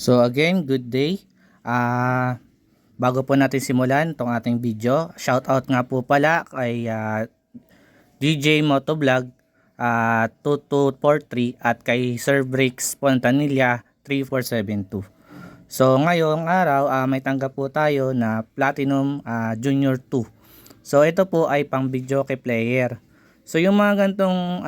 So again, good day. Bago po natin simulan itong ating video, shout out nga po pala kay DJ Motovlog 2243 at kay Sir Bricks Pontanilla 3472. So ngayong araw may tanggap po tayo na Platinum Junior 2. So ito po ay pang video kay player. So yung mga gantong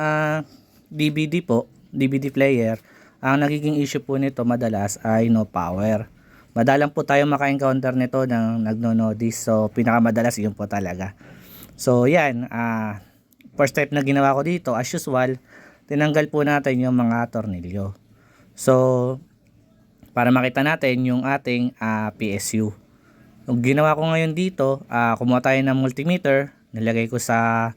DVD po, DVD player, ang nagiging issue po nito madalas ay no power. Madalang po tayo maka-encounter nito ng nagno-notice. So pinakamadalas yun po talaga. So yan, first step na ginawa ko dito, as usual, tinanggal po natin yung mga tornilyo. So para makita natin yung ating PSU. Yung ginawa ko ngayon dito, kumuha tayo ng multimeter, nilagay ko sa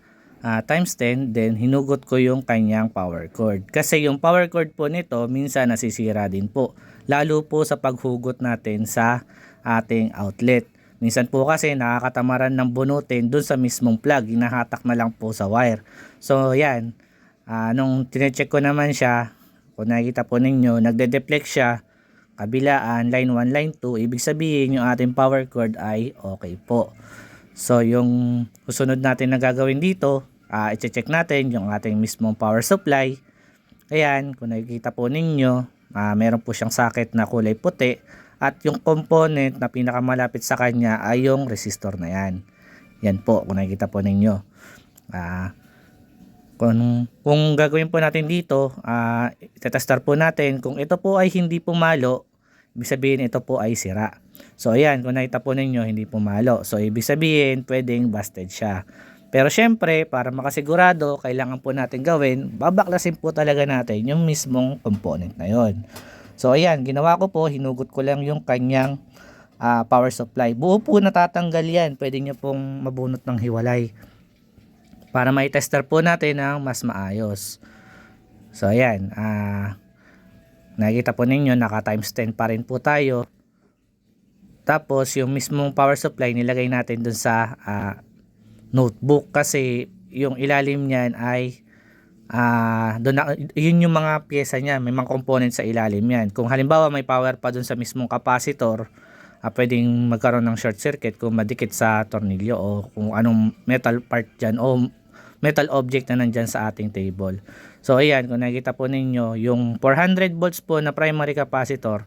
times 10, then hinugot ko yung kanyang power cord. Kasi yung power cord po nito minsan nasisira din po. Lalo po sa paghugot natin sa ating outlet. Minsan po kasi nakakatamaran ng bunutin dun sa mismong plug, hinahatak na lang po sa wire. So yan, nung tinecheck ko naman siya, kung nakikita po ninyo, nagde-deflect siya, kabilaan, line 1, line 2, ibig sabihin yung ating power cord ay okay po. So yung susunod natin na gagawin dito, i-check natin yung ating mismong power supply. Ayan, kung nakikita po ninyo, meron po siyang socket na kulay puti at yung component na pinakamalapit sa kanya ay yung resistor na yan. Yan po, kung nakikita po ninyo. Kung gagawin po natin dito, itetestar po natin kung ito po ay hindi pumalo, ibig sabihin ito po ay sira. So ayan, kung nakita po ninyo hindi pumalo, so ibig sabihin pwedeng busted siya. Pero syempre, para makasigurado, kailangan po natin gawin, babaklasin po talaga natin yung mismong component na yon. So ayan, ginawa ko po, hinugot ko lang yung kanyang power supply. Buo po natatanggal yan, pwede nyo pong mabunot ng hiwalay para mai-tester po natin ng mas maayos. So ayan, nakikita po ninyo naka times 10 pa rin po tayo. Tapos yung mismong power supply nilagay natin dun sa notebook kasi yung ilalim niyan ay yun yung mga pyesa niya, may mga components sa ilalim yan. Kung halimbawa may power pa dun sa mismong capacitor, pwedeng magkaroon ng short circuit kung madikit sa tornilyo o kung anong metal part dyan o metal object na nandyan sa ating table. So ayan, kung nakikita po ninyo yung 400 volts po na primary capacitor,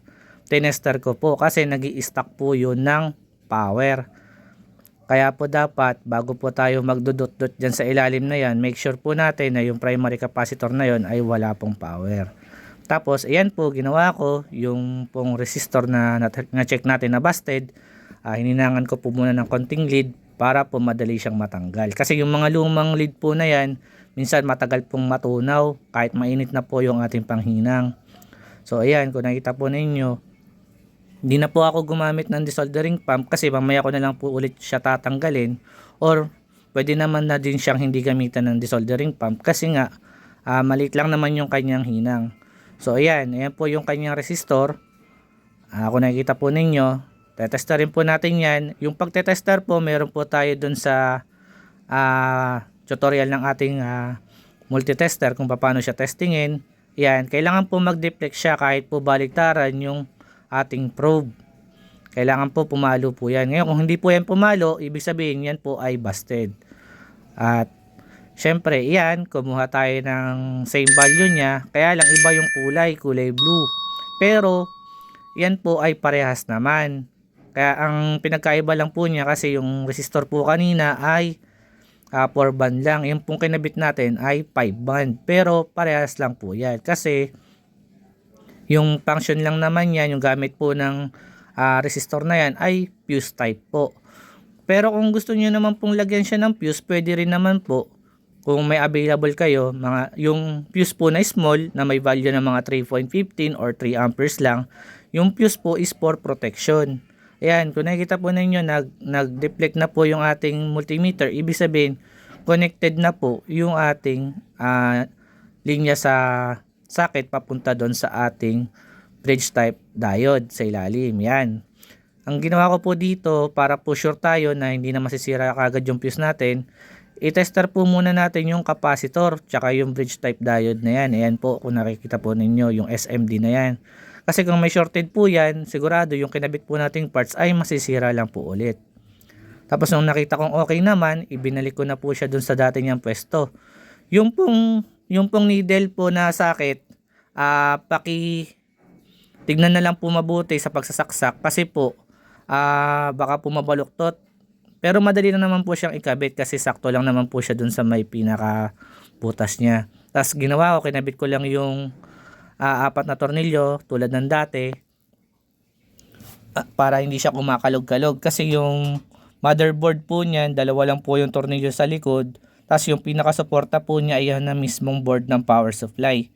tinester ko po kasi nag-i-stack po yun ng power. Kaya po dapat bago po tayo magdudot-dot dyan sa ilalim na yan, make sure po natin na yung primary capacitor na yon ay wala pong power. Tapos ayan po, ginawa ko yung pong resistor na check natin na busted. Hininangan ko po muna ng konting lead para po madali siyang matanggal. Kasi yung mga lumang lead po na yan, minsan matagal pong matunaw kahit mainit na po yung ating panghinang. So ayan, kung nakita po ninyo, hindi na po ako gumamit ng desoldering pump kasi mamaya ko na lang po ulit siya tatanggalin, or pwede naman na din siyang hindi gamitan ng desoldering pump kasi nga maliit lang naman yung kanyang hinang. So ayan po yung kanyang resistor. Kung nakikita po ninyo, tetestarin po natin yan. Yung pagtetestar po, meron po tayo dun sa tutorial ng ating multitester kung paano siya testingin. Yan, kailangan po mag-deflect siya kahit po baliktaran yung ating probe. Kailangan po pumalo po yan. Ngayon, kung hindi po yan pumalo, ibig sabihin yan po ay busted. At syempre, yan, kumuha tayo ng same value niya. Kaya lang iba yung kulay blue. Pero, yan po ay parehas naman. Kaya ang pinagkaiba lang po niya kasi yung resistor po kanina ay 4 band lang. Yung pong kinabit natin ay 5 band. Pero parehas lang po yan. Kasi yung function lang naman yan, yung gamit po ng resistor na yan ay fuse type po. Pero kung gusto niyo naman pong lagyan siya ng fuse, pwede rin naman po. Kung may available kayo, yung fuse po na small na may value ng mga 3.15 or 3 amperes lang, yung fuse po is for protection. Ayan, kung nakikita po ninyo, nag-deflect na po yung ating multimeter. Ibig sabihin, connected na po yung ating linya sa socket papunta doon sa ating bridge type diode sa ilalim. Yan. Ang ginawa ko po dito, para po sure tayo na hindi na masisira kagad yung fuse natin, i-tester po muna natin yung capacitor tsaka yung bridge type diode na yan. Ayan po, kung nakikita po ninyo, yung SMD na yan. Kasi kung may shorted po yan, sigurado yung kinabit po nating parts ay masisira lang po ulit. Tapos nung nakita kong okay naman, ibinalik ko na po siya dun sa dati niyang pwesto. Yung pong needle po na sakit, tignan na lang po mabuti sa pagsasaksak kasi po baka po mabaluktot. Pero madali na naman po siyang ikabit kasi sakto lang naman po siya dun sa may pinaka butas niya. Tapos ginawa ko, kinabit ko lang yung 4 na tornilyo tulad ng dati para hindi siya kumakalog-kalog kasi yung motherboard po niyan, dalawa lang po yung tornilyo sa likod. Tapos yung pinaka-suporta po niya ay yan na mismong board ng power supply.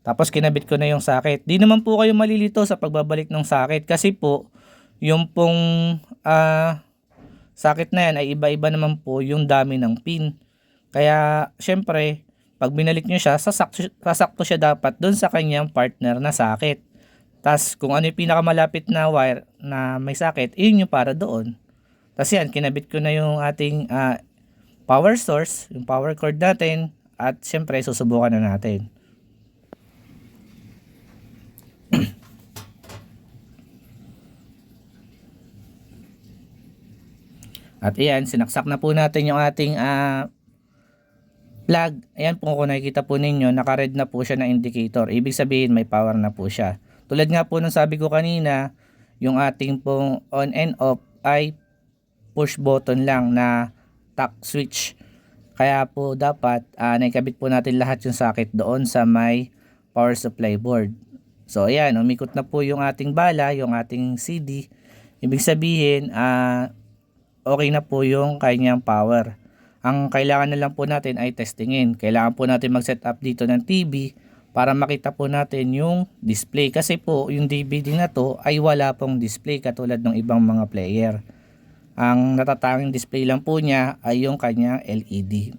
Tapos kinabit ko na yung socket. Di naman po kayo malilito sa pagbabalik ng socket kasi po yung pong socket na yan ay iba-iba naman po yung dami ng pin. Kaya syempre pag binalik nyo siya, sasakto siya dapat doon sa kanyang partner na socket. Tapos kung ano yung pinakamalapit na wire na may socket, yun yung para doon. Tapos yan, kinabit ko na yung ating power source, yung power cord natin, at syempre susubukan na natin. At ayan, sinaksak na po natin yung ating plug. Ayan po, kung nakikita po ninyo, naka-red na po siya na indicator. Ibig sabihin may power na po siya. Tulad nga po ng sabi ko kanina, yung ating pong on and off ay push button lang na tap switch. Kaya po dapat naikabit po natin lahat yung socket doon sa may power supply board. So ayan, umikot na po yung ating bala, yung ating CD. Ibig sabihin okay na po yung kanyang power. Ang kailangan na lang po natin ay testingin. Kailangan po natin mag-set up dito ng TV para makita po natin yung display. Kasi po yung DVD na to ay wala pong display katulad ng ibang mga player. Ang natatanging display lang po niya ay yung kanyang LED.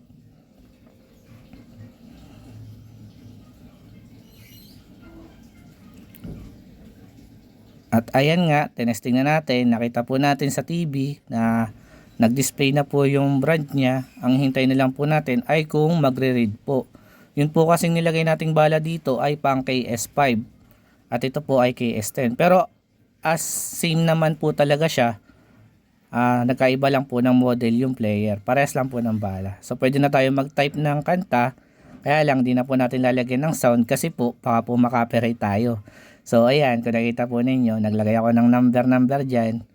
At ayan nga, tinesting na natin. Nakita po natin sa TV na nag-display na po yung brand niya. Ang hintay na lang po natin ay kung magre-read po. Yun po kasing nilagay nating bala dito ay pang KS5. At ito po ay KS10. Pero as same naman po talaga siya. Nagkaiba lang po ng model yung player. Parehas lang po ng bala. So pwede na tayo mag-type ng kanta. Kaya lang di na po natin lalagyan ng sound kasi po baka po makapiright tayo. So ayan, kung nakita po ninyo, naglagay ako ng number dyan.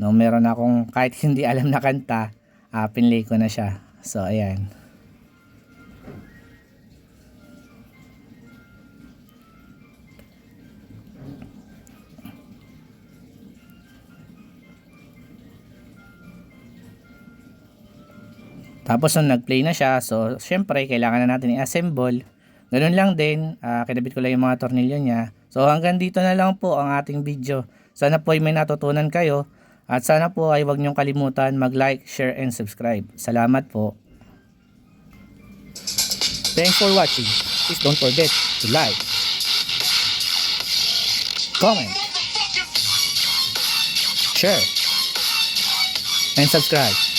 No, meron akong kahit hindi alam na kanta, pinlay ko na siya. So ayan. Tapos nung nag-play na siya, so syempre kailangan na natin i-assemble. Ganun lang din, kinabit ko lang yung mga tornilyo niya. So hanggang dito na lang po ang ating video. Sana po ay may natutunan kayo. At sana po ay huwag niyong kalimutan mag-like, share, and subscribe. Salamat po. Thanks for watching. Please don't forget to like, comment, share, and subscribe.